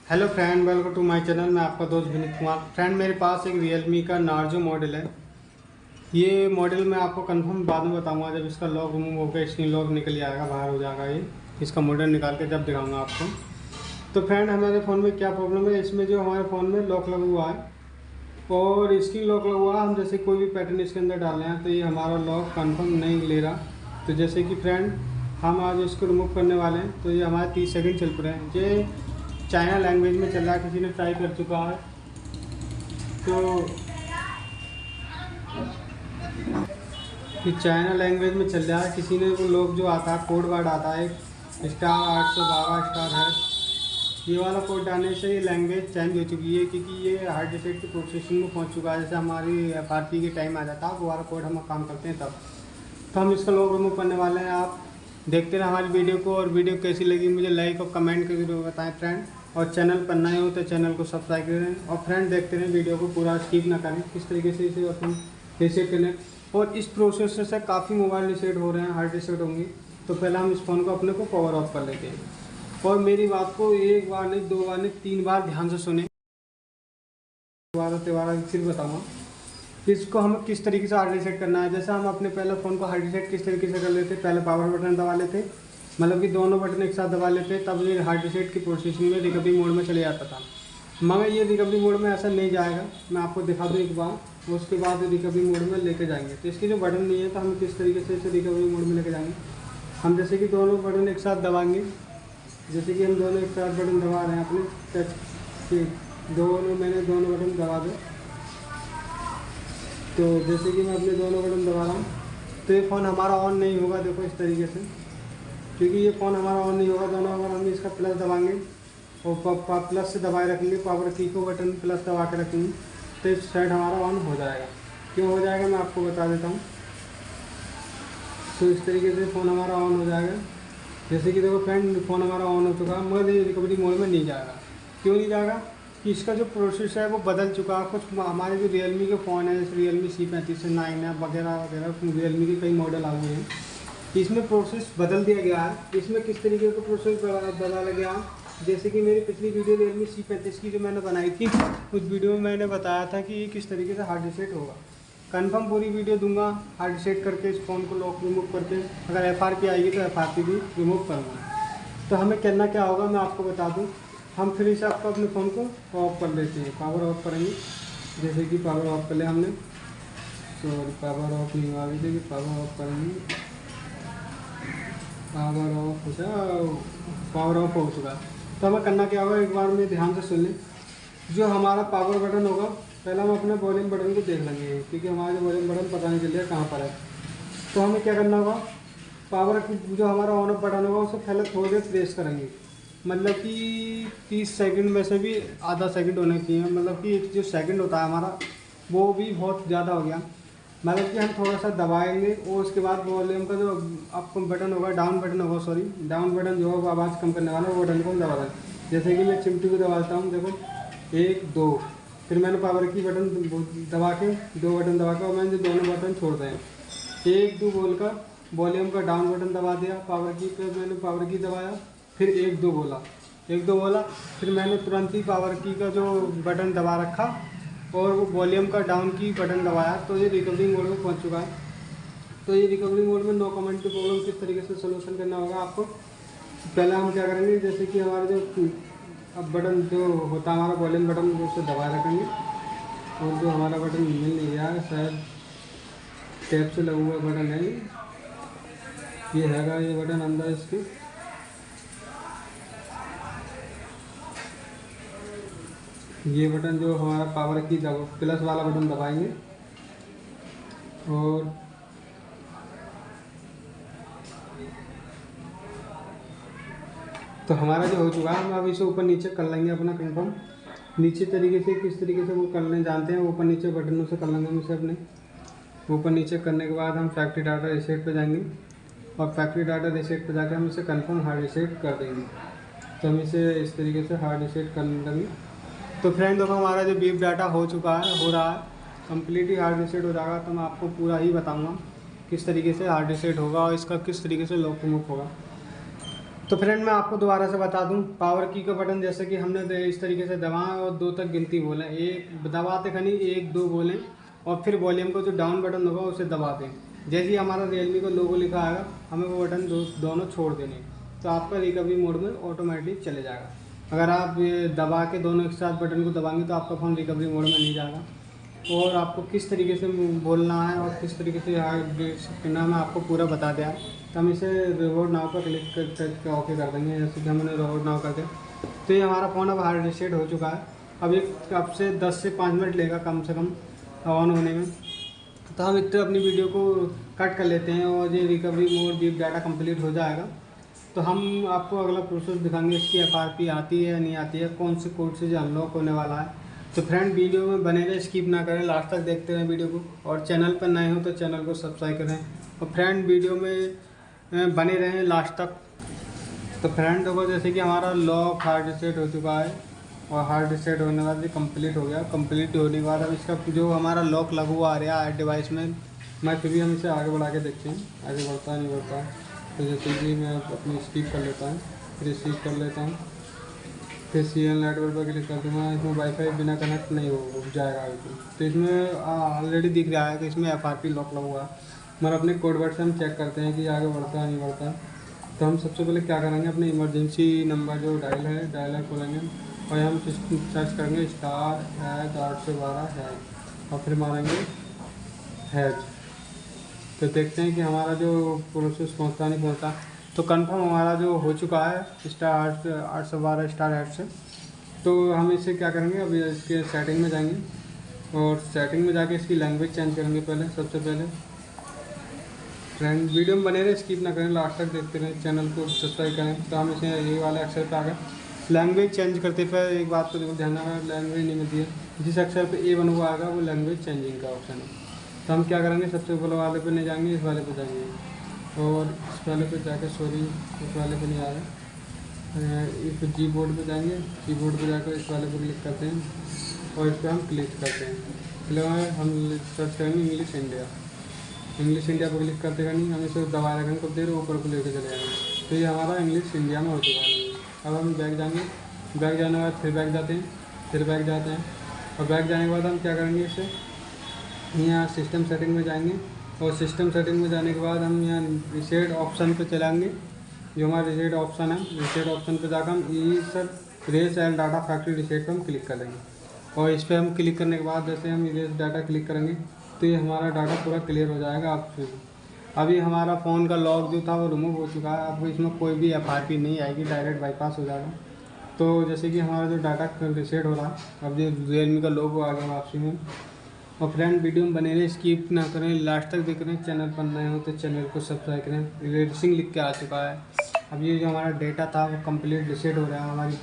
Hello friend, welcome to my channel. मैं आपका दोस्त विनीत कुमार। फ्रेंड, मेरे पास एक रियलमी का नार्जो मॉडल है। ये मॉडल मैं आपको कंफर्म बाद में बताऊंगा जब इसका लॉक रिमूव होकर स्क्रीन लॉक निकल जाएगा, बाहर हो जाएगा। ये इसका मॉडल निकाल के जब दिखाऊंगा आपको। तो फ्रेंड, हमारे फ़ोन में क्या प्रॉब्लम है, इसमें जो हमारे फ़ोन में लॉक लगा हुआ है और स्क्रीन लॉक लगा हुआ है। हम जैसे कोई भी पैटर्न इसके अंदर डाल रहे हैं तो ये हमारा लॉक कंफर्म नहीं ले रहा। तो जैसे कि फ्रेंड, हम आज इसको रिमूव करने वाले हैं। तो ये हमारे 30 सेकंड चल पड़े हैं। ये चाइना लैंग्वेज में चल रहा है, किसी ने ट्राई कर चुका है। तो ये चाइना लैंग्वेज में चल रहा है। किसी ने वो लोग जो आता है कोड वर्ड आता है स्टार 812 स्टार है, ये वाला कोड डालने से ये लैंग्वेज चेंज हो चुकी है, क्योंकि ये हार्ड डिस्क की प्रोसेसिंग में पहुंच चुका है। जैसे हमारी FRP के टाइम आ जाता है वो वाला कोड हम काम करते हैं तब। तो हम इसका लॉक रिमूव करने वाले हैं। आप देखते रहे हमारी वीडियो को, और वीडियो कैसी लगी मुझे लाइक और कमेंट करके जरूर बताएं फ्रेंड। और चैनल पर नए हो तो चैनल को सब्सक्राइब करें। और फ्रेंड, देखते रहें वीडियो को, पूरा स्किप ना करें। किस तरीके से इसे अपन रीसेट करें। और इस प्रोसेस से काफ़ी मोबाइल रीसेट हो रहे हैं, हार्ड रीसेट होंगे। तो पहले हम इस फ़ोन को अपने को पावर ऑफ कर लेते हैं। और मेरी बात को एक बार नहीं, दो बार नहीं, 3 बार ध्यान से सुने। दोबारा फिर बताऊँगा इसको हमें किस तरीके से हार्ड रीसेट करना है। जैसे हम अपने पहले फ़ोन को हार्ड रीसेट किस तरीके से कर लेते, पहले पावर बटन दबा लेते, मतलब कि दोनों बटन एक साथ दबा लेते, तब ये हार्ड रीसेट की प्रोसेसिंग में रिकवरी मोड में चले जाता था। मगर ये रिकवरी मोड में ऐसा नहीं जाएगा। मैं आपको दिखा दूँ एक बार, उसके बाद रिकवरी मोड में लेके जाएंगे। तो इसके जो बटन नहीं है तो हम किस तरीके से इसे रिकवरी मोड में लेके जाएंगे। हम जैसे कि दोनों बटन एक साथ दबाएंगे, जैसे कि हम दोनों एक साथ बटन दबा रहे हैं अपने टच के, मैंने दोनों बटन दबा दो। तो जैसे कि मैं अपने दोनों बटन दबा रहा हूँ तो ये फ़ोन हमारा ऑन नहीं होगा। देखो इस तरीके से, क्योंकि ये फ़ोन हमारा ऑन नहीं होगा। दोनों अगर हम इसका प्लस दबाएंगे और प्लस से दबाए रखेंगे, पावर की को बटन प्लस दबा के रखेंगे, तो इस साइड हमारा ऑन हो जाएगा। क्यों हो जाएगा मैं आपको बता देता हूँ। तो इस तरीके से फ़ोन हमारा ऑन हो जाएगा। जैसे कि देखो फ्रेंड, फ़ोन हमारा ऑन हो चुका है, मगर ये रिकवरी मोड में नहीं जाएगा। क्यों नहीं जाएगा कि इसका जो प्रोसेस है वो बदल चुका है। कुछ हमारे जो रियलमी के फ़ोन है, जैसे रियलमी C35 9 है वगैरह वगैरह, रियलमी के कई मॉडल आ हुए हैं, इसमें प्रोसेस बदल दिया गया है। इसमें किस तरीके का प्रोसेस बदला गया, जैसे कि मेरी पिछली वीडियो रियलमी C35 की जो मैंने बनाई थी, उस वीडियो में मैंने बताया था कि ये किस तरीके से हार्ड रीसेट होगा। कंफर्म पूरी वीडियो दूंगा हार्ड रीसेट करके, इस फ़ोन को लॉक रिमूव करके। अगर FRP आएगी तो FRP भी रिमूव करूँगा। तो हमें करना क्या होगा मैं आपको बता दूँ। हम फिर से आपको अपने फ़ोन को ऑफ कर लेते हैं, पावर ऑफ करेंगे। जैसे कि पावर ऑफ कर लिया हमने, सॉरी पावर ऑफ नहीं हुआ अभी, देखिए पावर ऑफ करेंगे, पावर ऑफ हो जाए, पावर ऑफ हो चुका है। तो हमें करना क्या होगा, एक बार में ध्यान से सुन लें। जो हमारा पावर बटन होगा, पहले हम अपने वॉल्यूम बटन को देख लेंगे, क्योंकि हमारा वॉल्यूम बटन पता नहीं चल रहा कहाँ पर है। तो हमें क्या करना होगा, पावर जो हमारा ऑन ऑफ बटन होगा उसे पहले थोड़ी देर प्रेस करेंगे। मतलब कि 30 सेकंड में से भी आधा सेकंड होना चाहिए। मतलब कि जो सेकंड होता है हमारा वो भी बहुत ज़्यादा हो गया। मतलब कि हम थोड़ा सा दबाएंगे और उसके बाद वॉल्यूम का जो अप बटन होगा, डाउन बटन होगा, सॉरी डाउन बटन जो होगा आवाज़ कम करने वाला, वो बटन को हम दबा दें। जैसे कि मैं चिमटी को दबाता हूँ, देखो 1 2, फिर मैंने पावर की बटन दबा के 2 बटन दबा के, और मैंने दोनों बटन छोड़ दें। 1 2 बोलकर वॉल्यूम का डाउन बटन दबा दिया, पावर की पे मैंने पावर की दबाया, फिर 1 2 बोला, 1 2 बोला, फिर मैंने तुरंत ही पावर की का जो बटन दबा रखा और वो वॉल्यूम का डाउन की बटन दबाया। तो ये रिकवरी मोड में पहुंच चुका है। तो ये रिकवरी मोड में नो कमेंट की प्रॉब्लम किस तरीके से सोल्यूशन करना होगा आपको, पहले हम क्या करेंगे, जैसे कि हमारा जो अब बटन जो होता है हमारा वॉल्यूम बटन, उसे दबाए रखेंगे। और जो हमारा बटन मिल नहीं रहा है, शायद टैप से लगा हुआ बटन है, ये हैगा ये बटन अंदर इसके, ये बटन जो हमारा पावर की प्लस वाला बटन दबाएंगे और तो हमारा जो हो चुका है, हम अब इसे ऊपर नीचे कर लेंगे अपना कंफर्म। नीचे तरीके से किस तरीके से वो करने जानते हैं, ऊपर नीचे बटनों से कर लेंगे हम इसे अपने। ऊपर नीचे करने के बाद हम फैक्ट्री डाटा रीसेट पे जाएंगे और फैक्ट्री डाटा रीसेट पे जाकर हम इसे कंफर्म हार्ड रीसेट कर देंगे। तो हम इसे इस तरीके से हार्ड रीसेट कर लेंगे। तो फ्रेंड देखो, हमारा जो बीप डाटा हो चुका है, हो रहा है कम्प्लीटली हार्ड रीसेट हो जाएगा। तो मैं आपको पूरा ही बताऊँगा किस तरीके से हार्ड रीसेट होगा और इसका किस तरीके से लॉक रिमूव होगा। तो फ्रेंड मैं आपको दोबारा से बता दूं, पावर की का बटन जैसे कि हमने इस तरीके से दबाएं और 2 तक गिनती बोलें, एक दबाते खनी 1 2 बोलें और फिर वॉल्यूम को जो डाउन बटन होगा उसे दबा दें। जैसे ही हमारा रियलमी का लोगो लिखा आएगा हमें वो बटन दोनों छोड़ देने, तो आपका रिकवरी मोड में ऑटोमेटिक चले जाएगा। अगर आप ये दबा के दोनों एक साथ बटन को दबाएंगे तो आपका फ़ोन रिकवरी मोड में नहीं जाएगा। और आपको किस तरीके से बोलना है और किस तरीके से करना मैं आपको पूरा बता दिया। तो हम इसे रिवॉर्ड नाव पर क्लिक करके ओके कर देंगे। जैसे कि हमने रिवॉर्ड नाव कर दिया तो ये हमारा फ़ोन अब हार्ड रीसेट हो चुका है। अब ये अब से 10 से 5 मिनट लेगा कम से कम ऑन होने में। तो हम इतने अपनी वीडियो को कट कर लेते हैं और ये recovery mode deep data complete हो जाएगा। तो हम आपको अगला प्रोसेस दिखाएंगे, इसकी FRP आती है या नहीं आती है, कौन से कोड से जो अनलॉक होने वाला है। तो फ्रेंड वीडियो में बने रहे, स्किप ना करें, लास्ट तक देखते रहें वीडियो को। और चैनल पर नए हो तो चैनल को सब्सक्राइब करें और फ्रेंड वीडियो में बने रहें लास्ट तक। तो फ्रेंड देखो जैसे कि हमारा लॉक हार्ड रीसेट हो चुका है और हार्ड रीसेट होने के बाद ये कंप्लीट हो गया। कंप्लीट होने के बाद अब इसका जो हमारा लॉक लगा हुआ आ रहा है डिवाइस में, मैं फिर भी हम इसे आगे बढ़ा के देखते हैं आगे बढ़ता है नहीं बढ़ता। तो जैसे कि मैं अपनी स्किप कर लेता हूँ, फिर स्किप कर लेता हूँ, फिर CL नेटवर्क पर क्लिक कर दूँगा। इसमें वाईफाई बिना कनेक्ट नहीं हो जाएगा। तो इसमें ऑलरेडी दिख रहा है कि इसमें FRP लॉक लगा हुआ है। मगर अपने कोड वर्ड से हम चेक करते हैं कि आगे बढ़ता है नहीं बढ़ता। तो हम सबसे पहले क्या करेंगे, अपने इमरजेंसी नंबर जो डायलर खोलेंगे और हम सर्च करेंगे *812# और फिर मारेंगे हैज। तो देखते हैं कि हमारा जो प्रोसेस पहुंचता नहीं पहुंचता। तो कंफर्म हमारा जो हो चुका है *812# से। तो हम इसे क्या करेंगे, अभी इसके सेटिंग में जाएंगे और सेटिंग में जाके इसकी लैंग्वेज चेंज करेंगे। पहले सबसे पहले फ्रेंड वीडियो में बने रहे, स्किप ना करें, लास्ट तक देखते रहें, चैनल को सब्सक्राइब करें। तो हम इसे ये वाले अक्षर पे आ गए। लैंग्वेज चेंज करते पर एक बात को ध्यान रखना, लैंग्वेज नहीं मिलती है। जिस अक्षर पे A बना हुआ आएगा वो लैंग्वेज चेंजिंग का ऑप्शन है। तो हम क्या करेंगे, सबसे ऊपर वाले पे नहीं जाएंगे, इस वाले पे जाएंगे और इस वाले पे जाकर इस वाले पे नहीं आ रहा, इस कीबोर्ड पे जाएंगे, कीबोर्ड पे जाकर इस वाले पे क्लिक करते हैं और इस पर हम क्लिक करते हैं। पहले हम सर्च करेंगे इंग्लिश इंडिया पर क्लिक करते नहीं, हम इसे दबा रखेंगे कुछ देर, ऊपर को लेकर चले जाएंगे। तो ये हमारा इंग्लिश इंडिया में हो चुका है। अब हम बैक जाएंगे, बैक जाने के बाद फिर बैक जाते हैं, फिर बैक जाते हैं और बैक जाने के बाद हम क्या करेंगे, इसे यहाँ सिस्टम सेटिंग में जाएंगे और सिस्टम सेटिंग में जाने के बाद हम यहाँ रीसेट ऑप्शन पे चलाएंगे। जो हमारा रीसेट ऑप्शन है, रीसेट ऑप्शन पे जाकर हम erase and data factory reset पर हम क्लिक कर देंगे और इस पर हम क्लिक करने के बाद जैसे हम इरेज डाटा क्लिक करेंगे तो ये हमारा डाटा पूरा क्लियर हो जाएगा। आपसे अभी हमारा फ़ोन का लॉक जो था वो रिमूव हो चुका है। अब इसमें कोई भी FRP नहीं आएगी, डायरेक्ट बाईपास हो जाएगा। तो जैसे कि हमारा जो डाटा रीसेट हो रहा है, अब ये रियलमी का लोगो आ गया वापसी में। और फ्रेंड वीडियो में बने रहे, स्किप ना करें, लास्ट तक देख रहे हैं। चैनल पर नए हो तो चैनल को सब्सक्राइब करें। रेसिंग लिख के आ चुका है। अब ये जो हमारा डेटा था वो कंप्लीट रीसेट हो रहा है। हमारी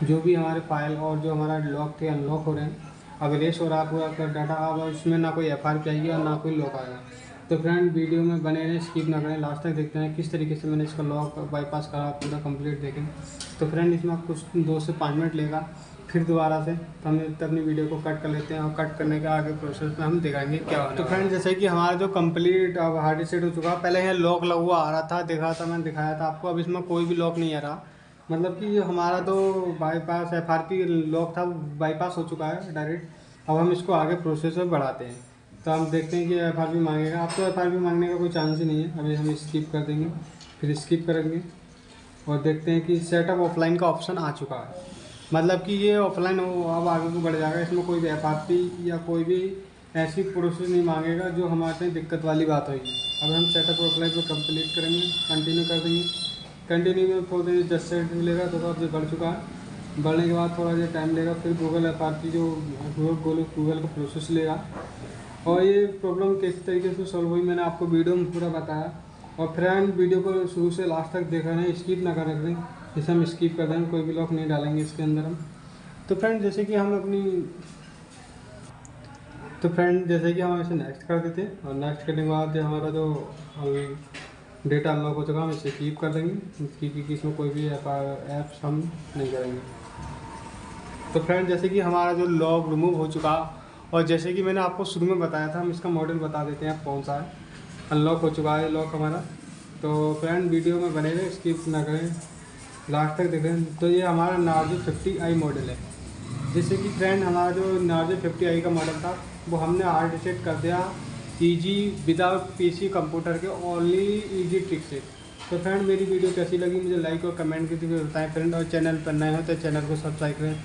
जो भी हमारे फाइल और जो हमारा लॉक थे अनलॉक हो रहे हैं। अब इरेज हो रहा है पूरा कर डाटा। अब इसमें ना कोई FRP आएगी और ना कोई लॉक आएगा। तो फ्रेंड वीडियो में बने रहें, स्किप ना करें, लास्ट तक देखते हैं किस तरीके से मैंने इसका लॉक बाईपास करा, पूरा कंप्लीट देखें। तो फ्रेंड इसमें कुछ 2 से 5 मिनट लेगा फिर दोबारा से। तो हम अपनी वीडियो को कट कर लेते हैं और कट करने के आगे प्रोसेस में हम दिखाएंगे क्या होना। तो फ्रेंड जैसे कि हमारा जो कंप्लीट अब हार्ड रीसेट हो चुका है, पहले यहाँ लॉक लगा हुआ आ रहा था, देखा था, मैंने दिखाया था आपको। अब इसमें कोई भी लॉक नहीं आ रहा, मतलब कि हमारा तो बाईपास FRP लॉक था बाईपास हो चुका है डायरेक्ट। अब हम इसको आगे प्रोसेस में बढ़ाते हैं। तो हम देखते हैं कि FRP मांगेगा। अब तो FRP मांगने का कोई चांस ही नहीं है। अभी हम स्किप कर देंगे, फिर स्किप करेंगे और देखते हैं कि सेटअप ऑफलाइन का ऑप्शन आ चुका है। मतलब कि ये ऑफलाइन अब आगे को बढ़ जाएगा। इसमें कोई भी FRP या कोई भी ऐसी प्रोसेस नहीं मांगेगा जो हमारे दिक्कत वाली बात होगी। अब हम सेटअप ऑफलाइन को कंप्लीट करेंगे, कंटिन्यू कर देंगे। कंटिन्यू में थोड़ी देर 10 सेकंड लेगा तो अब ये बढ़ चुका है। बढ़ने के बाद थोड़ा देर टाइम लेगा, फिर गूगल FRP जो गूगल का प्रोसेस लेगा और ये प्रॉब्लम किस तरीके से सॉल्व हुई मैंने आपको वीडियो में पूरा बताया। और फ्रेंड वीडियो को शुरू से लास्ट तक देखा नहीं, स्किप ना कर दें। जैसे हम स्किप कर देंगे, कोई भी लॉक नहीं डालेंगे इसके अंदर हम। तो फ्रेंड जैसे कि हम इसे नेक्स्ट कर देते हैं और नेक्स्ट करने के बाद हमारा जो डेटा अनलॉक हो चुका हम इसे कीप कर देंगे, क्योंकि इसमें कोई भी ऐप्स हम नहीं करेंगे। तो फ्रेंड जैसे कि हमारा जो लॉक रिमूव हो चुका और जैसे कि मैंने आपको शुरू में बताया था, हम इसका मॉडल बता देते हैं कौन सा है। अनलॉक हो चुका है लॉक हमारा। तो फ्रेंड वीडियो में बने रहे, स्किप ना करें, लास्ट तक देखें। तो ये हमारा नार्जो 50i मॉडल है। जैसे कि फ्रेंड हमारा जो नार्जो 50i का मॉडल था वो हमने हार्ड रीसेट कर दिया ईजी विदाउट पीसी कंप्यूटर के ओनली ईजी ट्रिक से। तो फ्रेंड मेरी वीडियो कैसी लगी मुझे लाइक और कमेंट करके बताएं फ्रेंड, और चैनल पर नए हो तो चैनल को सब्सक्राइब करें।